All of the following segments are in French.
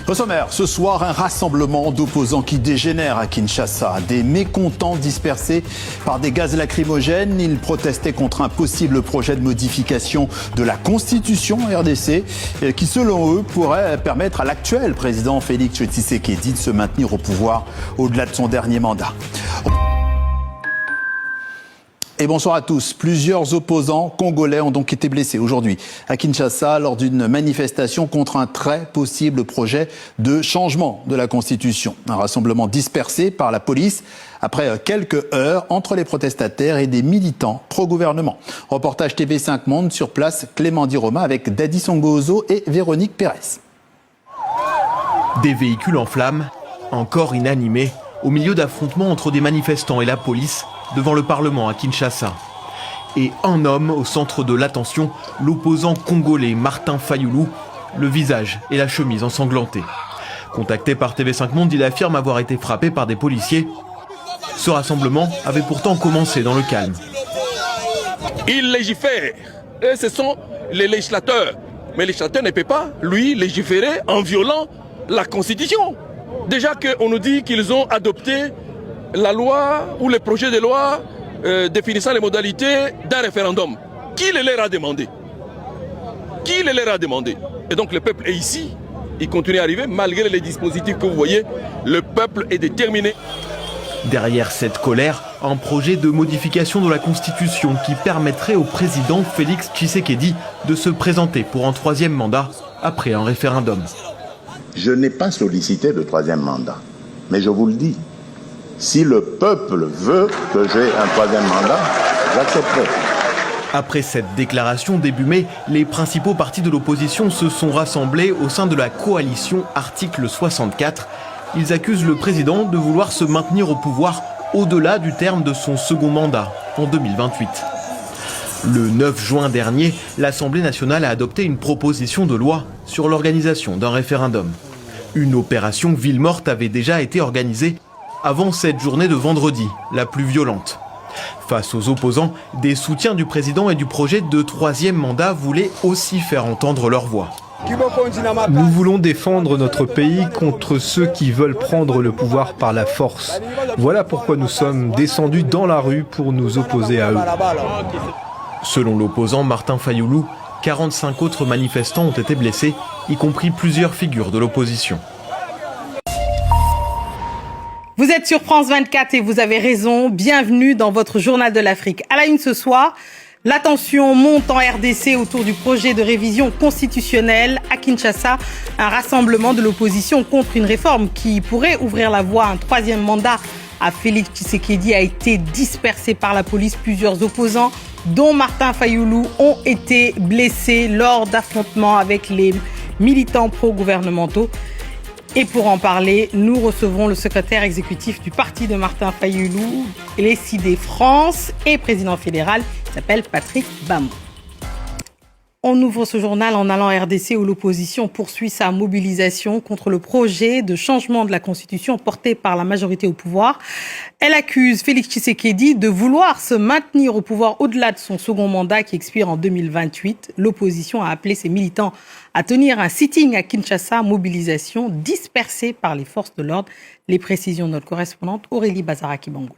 Au sommaire, ce soir, un rassemblement d'opposants qui dégénère à Kinshasa. Des mécontents dispersés par des gaz lacrymogènes. Ils protestaient contre un possible projet de modification de la Constitution RDC qui, selon eux, pourrait permettre à l'actuel président Félix Tshisekedi de se maintenir au pouvoir au-delà de son dernier mandat. Et bonsoir à tous. Plusieurs opposants congolais ont donc été blessés aujourd'hui à Kinshasa lors d'une manifestation contre un très possible projet de changement de la Constitution. Un rassemblement dispersé par la police après quelques heures entre les protestataires et des militants pro-gouvernement. Reportage TV5 Monde sur place, Clément Diroma avec Dadi Songozo et Véronique Pérez. Des véhicules en flammes, encore inanimés, au milieu d'affrontements entre des manifestants et la police devant le Parlement à Kinshasa. Et un homme au centre de l'attention, l'opposant congolais Martin Fayulu, le visage et la chemise ensanglantés. Contacté par TV5 Monde, il affirme avoir été frappé par des policiers. Ce rassemblement avait pourtant commencé dans le calme. Il légifère, et ce sont les législateurs. Mais le législateur ne peut pas, lui, légiférer en violant la Constitution. Déjà qu'on nous dit qu'ils ont adopté la loi ou le projet de loi définissant les modalités d'un référendum. Qui le leur a demandé? Qui le leur a demandé? Et donc le peuple est ici, il continue à arriver malgré les dispositifs que vous voyez. Le peuple est déterminé. Derrière cette colère, un projet de modification de la Constitution qui permettrait au président Félix Tshisekedi de se présenter pour un troisième mandat après un référendum. Je n'ai pas sollicité le troisième mandat, mais je vous le dis, si le peuple veut que j'ai un troisième mandat, j'accepterai. Après cette déclaration début mai, les principaux partis de l'opposition se sont rassemblés au sein de la coalition Article 64. Ils accusent le président de vouloir se maintenir au pouvoir au-delà du terme de son second mandat, en 2028. Le 9 juin dernier, l'Assemblée nationale a adopté une proposition de loi sur l'organisation d'un référendum. Une opération ville morte avait déjà été organisée avant cette journée de vendredi, la plus violente. Face aux opposants, des soutiens du président et du projet de troisième mandat voulaient aussi faire entendre leur voix. Nous voulons défendre notre pays contre ceux qui veulent prendre le pouvoir par la force. Voilà pourquoi nous sommes descendus dans la rue pour nous opposer à eux. Selon l'opposant Martin Fayulu, 45 autres manifestants ont été blessés, y compris plusieurs figures de l'opposition. Vous êtes sur France 24 et vous avez raison. Bienvenue dans votre journal de l'Afrique. À la une ce soir, la tension monte en RDC autour du projet de révision constitutionnelle. À Kinshasa, un rassemblement de l'opposition contre une réforme qui pourrait ouvrir la voie à un troisième mandat à Félix Tshisekedi a été dispersé par la police. Plusieurs opposants, dont Martin Fayulu, ont été blessés lors d'affrontements avec les militants pro-gouvernementaux. Et pour en parler, nous recevrons le secrétaire exécutif du parti de Martin Fayulu, l'SID France et président fédéral, il s'appelle Patrick Bambo. On ouvre ce journal en allant à RDC où l'opposition poursuit sa mobilisation contre le projet de changement de la Constitution porté par la majorité au pouvoir. Elle accuse Félix Tshisekedi de vouloir se maintenir au pouvoir au-delà de son second mandat qui expire en 2028. L'opposition a appelé ses militants à tenir un sitting à Kinshasa, mobilisation dispersée par les forces de l'ordre. Les précisions de notre correspondante Aurélie Bazaraki-Bangoula.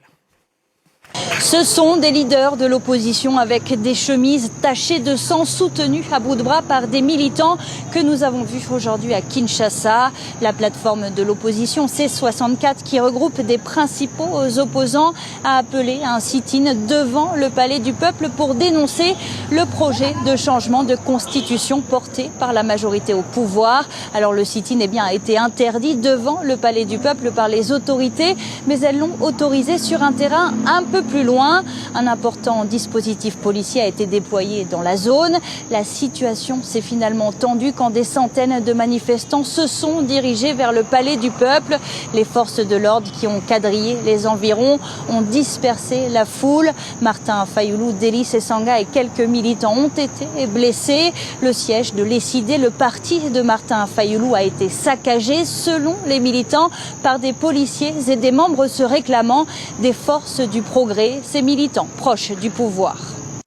Ce sont des leaders de l'opposition avec des chemises tachées de sang soutenues à bout de bras par des militants que nous avons vus aujourd'hui à Kinshasa. La plateforme de l'opposition C64 qui regroupe des principaux opposants a appelé à un sit-in devant le Palais du Peuple pour dénoncer le projet de changement de constitution porté par la majorité au pouvoir. Alors le sit-in a été interdit devant le Palais du Peuple par les autorités, mais elles l'ont autorisé sur un terrain un peu plus loin. Un important dispositif policier a été déployé dans la zone. La situation s'est finalement tendue quand des centaines de manifestants se sont dirigés vers le Palais du Peuple. Les forces de l'ordre qui ont quadrillé les environs ont dispersé la foule. Martin Fayulu, Delis Esanga et quelques militants ont été blessés. Le siège de l'SID, le parti de Martin Fayulu, a été saccagé, selon les militants, par des policiers et des membres se réclamant des forces du progrès, ces militants proches du pouvoir.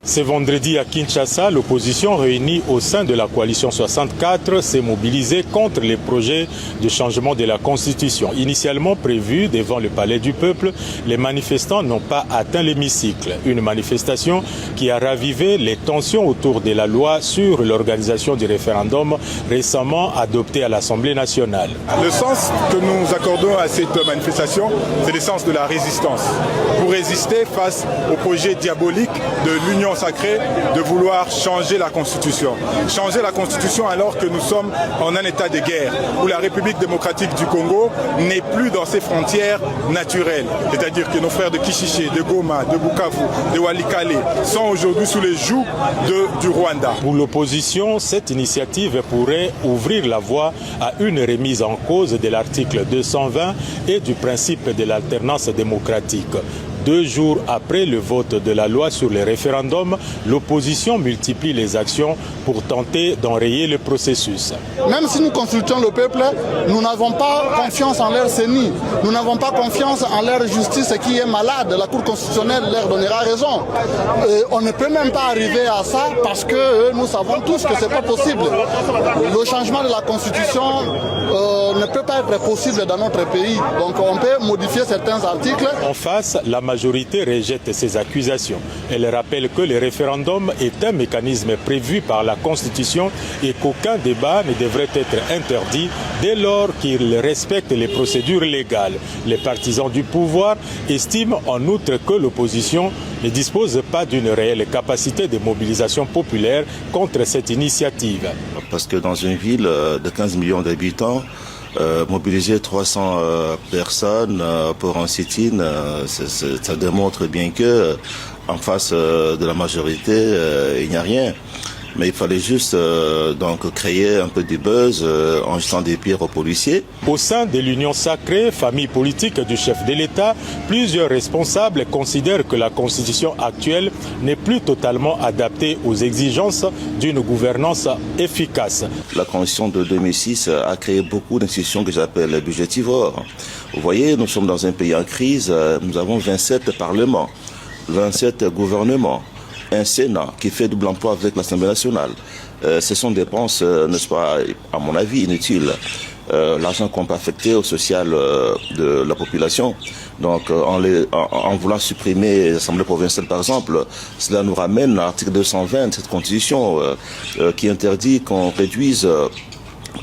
Ce vendredi à Kinshasa, l'opposition réunie au sein de la coalition 64 s'est mobilisée contre les projets de changement de la Constitution. Initialement prévus devant le Palais du Peuple, les manifestants n'ont pas atteint l'hémicycle. Une manifestation qui a ravivé les tensions autour de la loi sur l'organisation du référendum récemment adoptée à l'Assemblée nationale. Le sens que nous accordons à cette manifestation, c'est le sens de la résistance. Pour résister face au projet diabolique de l'Union sacrée de vouloir changer la Constitution. Changer la Constitution alors que nous sommes en un état de guerre, où la République démocratique du Congo n'est plus dans ses frontières naturelles. C'est-à-dire que nos frères de Kishiché, de Goma, de Bukavu, de Walikale sont aujourd'hui sous les jougs du Rwanda. Pour l'opposition, cette initiative pourrait ouvrir la voie à une remise en cause de l'article 220 et du principe de l'alternance démocratique. 2 jours après le vote de la loi sur le référendum, l'opposition multiplie les actions pour tenter d'enrayer le processus. Même si nous consultons le peuple, nous n'avons pas confiance en leur CENI. Nous n'avons pas confiance en leur justice qui est malade. La Cour constitutionnelle leur donnera raison. On ne peut même pas arriver à ça parce que nous savons tous que ce n'est pas possible. Le changement de la Constitution ne peut pas être possible dans notre pays. Donc on peut modifier certains articles. En face, la majorité rejette ces accusations. Elle rappelle que le référendum est un mécanisme prévu par la Constitution et qu'aucun débat ne devrait être interdit dès lors qu'il respecte les procédures légales. Les partisans du pouvoir estiment en outre que l'opposition ne dispose pas d'une réelle capacité de mobilisation populaire contre cette initiative. Parce que dans une ville de 15 millions d'habitants, mobiliser 300 personnes pour un sit-in, ça démontre bien que en face de la majorité, il n'y a rien. Mais il fallait juste donc créer un peu de buzz en jetant des pierres aux policiers. Au sein de l'Union sacrée, famille politique du chef de l'État, plusieurs responsables considèrent que la constitution actuelle n'est plus totalement adaptée aux exigences d'une gouvernance efficace. La constitution de 2006 a créé beaucoup d'institutions que j'appelle budgétivores. Vous voyez, nous sommes dans un pays en crise, nous avons 27 parlements, 27 gouvernements, un Sénat qui fait double emploi avec l'Assemblée nationale. Ce sont des dépenses, n'est-ce pas, à mon avis, inutiles. L'argent qu'on peut affecter au social de la population. Donc, en voulant supprimer l'Assemblée provinciale, par exemple, cela nous ramène à l'article 220 de cette constitution qui interdit qu'on réduise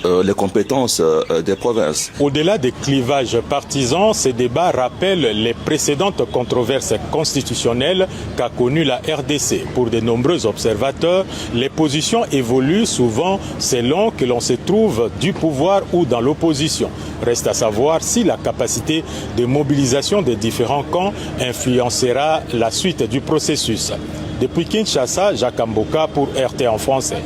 les compétences des provinces. Au-delà des clivages partisans, ces débats rappellent les précédentes controverses constitutionnelles qu'a connues la RDC. Pour de nombreux observateurs, les positions évoluent souvent selon que l'on se trouve du pouvoir ou dans l'opposition. Reste à savoir si la capacité de mobilisation des différents camps influencera la suite du processus. Depuis Kinshasa, Jacques Mboka pour RT en français.